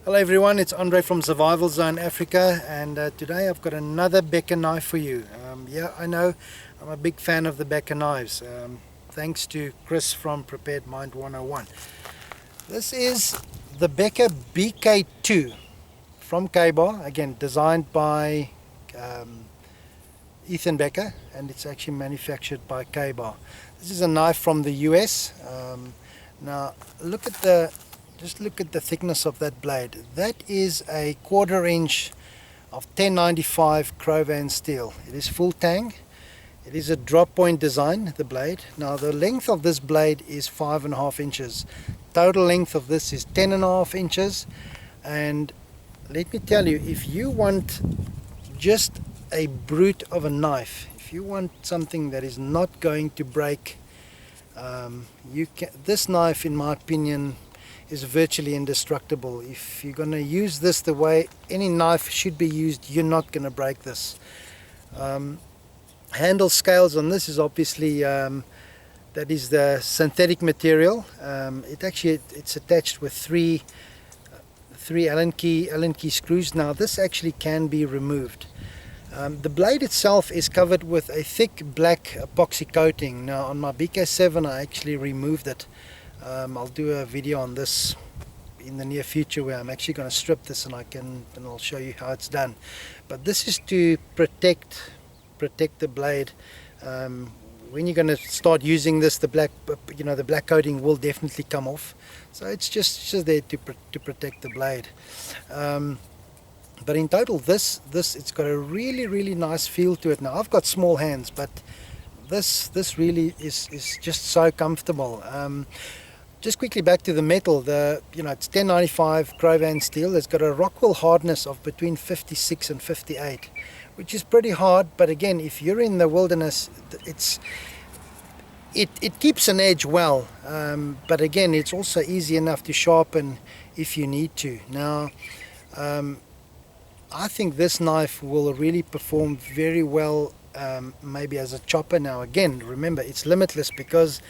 Hello everyone, it's Andre from Survival Zone Africa, and today I've got another Becker knife for you. Yeah, I know I'm a big fan of the Becker knives, thanks to Chris from Prepared Mind 101. This is the Becker BK2 from K-Bar, again designed by Ethan Becker, and it's actually manufactured by K-Bar. This is a knife from the US. Now just look at the thickness of that blade. That is a 1/4 inch of 1095 Crowvan steel. It is full tang. It is a drop point design, the blade. Now the length of this blade is 5.5 inches. Total length of this is 10.5 inches. And let me tell you, if you want just a brute of a knife, if you want something that is not going to break, this knife, in my opinion, is virtually indestructible. If you're going to use this the way any knife should be used, you're not going to break this. Handle scales on this is obviously that is the synthetic material. It's attached with three Allen key screws. Now this actually can be removed. The blade itself is covered with a thick black epoxy coating. Now on my BK7 I actually removed it. I'll do a video on this in the near future where I'm actually going to strip this and I'll show you how it's done. But this is to protect the blade. When you're going to start using this, the black coating will definitely come off. So it's just there to protect the blade. But in total, it's got a really nice feel to it. Now I've got small hands, but this really is just so comfortable. Just quickly back to the metal, it's 1095 Crowvan steel. It's got a Rockwell hardness of between 56 and 58, which is pretty hard. But again, if you're in the wilderness, it keeps an edge well. But again, it's also easy enough to sharpen if you need to. Now, I think this knife will really perform very well. Maybe as a chopper. Now again, remember, it's limitless because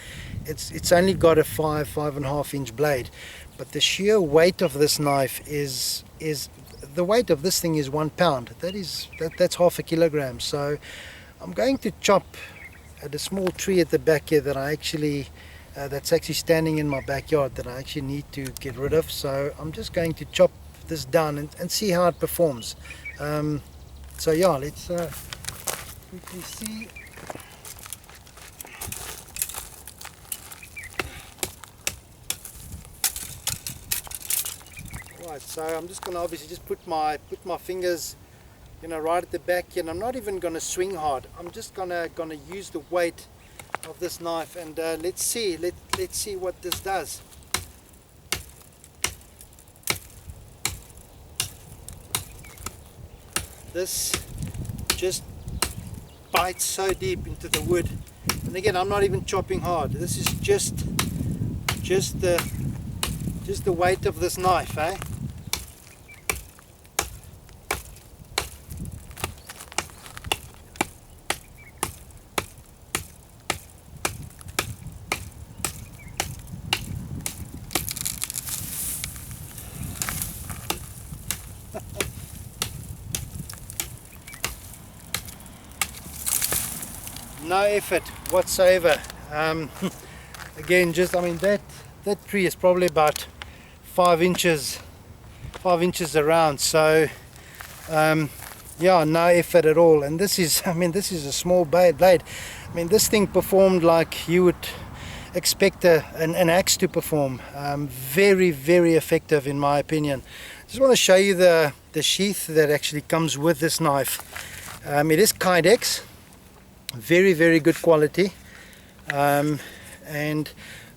it's only got a 5.5 inch blade, but the sheer weight of this knife is the weight of this thing is 1 pound. That's half a kilogram. So I'm going to chop at a small tree at the back here that that's actually standing in my backyard that I actually need to get rid of. So I'm just going to chop this down and see how it performs. So yeah, let's quickly see. Right, so I'm just going to obviously just put my fingers, right at the back here, and I'm not even going to swing hard. I'm just gonna use the weight of this knife, and let's see what this does. This just bites so deep into the wood, and again, I'm not even chopping hard. This is just the weight of this knife, eh? No effort whatsoever. Again, that tree is probably about 5 inches around. So yeah, no effort at all. And this is a small blade. This thing performed like you would expect an axe to perform. Very effective in my opinion. Just want to show you the sheath that actually comes with this knife. It is Kydex. Very good quality, and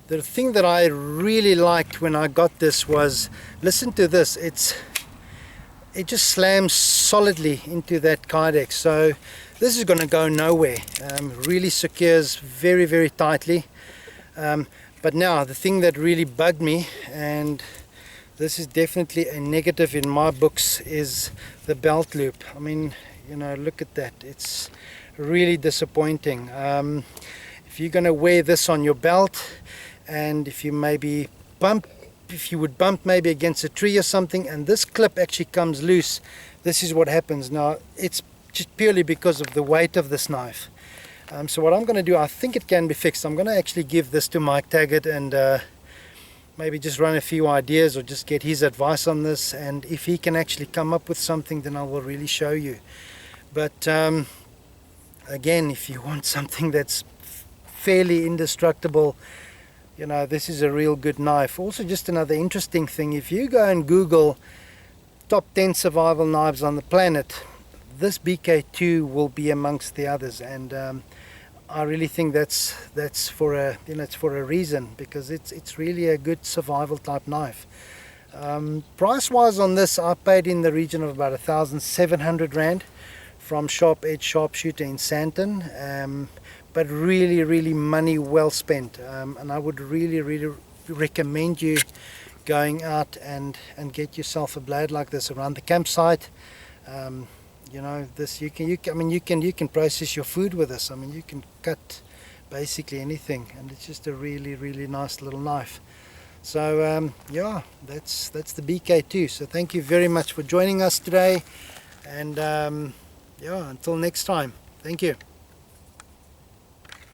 the thing that I really liked when I got this was, listen to this, it just slams solidly into that Kydex. So this is going to go nowhere. Really secures very tightly. But now the thing that really bugged me, and this is definitely a negative in my books, is the belt loop. Look at that. It's really disappointing. If you're going to wear this on your belt, and if you maybe bump if you would bump maybe against a tree or something and this clip actually comes loose, this is what happens. Now it's just purely because of the weight of this knife. So what I'm going to do, I think it can be fixed. I'm going to actually give this to Mike Taggart and maybe just run a few ideas or just get his advice on this, and if he can actually come up with something, then I will really show you. But again, if you want something that's fairly indestructible, you know, this is a real good knife. Also, just another interesting thing, if you go and Google top 10 survival knives on the planet, this BK2 will be amongst the others, and I really think that's for a, you know, it's for a reason, because it's really a good survival type knife. Price wise on this, I paid in the region of about 1,700 Rand from Sharp Edge Sharpshooter in Sandton, but really money well spent, and I would really recommend you going out and get yourself a blade like this around the campsite. You know, this you can process your food with this. I mean, you can cut basically anything, and it's just a really nice little knife. So yeah, that's the BK2. So thank you very much for joining us today, and yeah, until next time, thank you.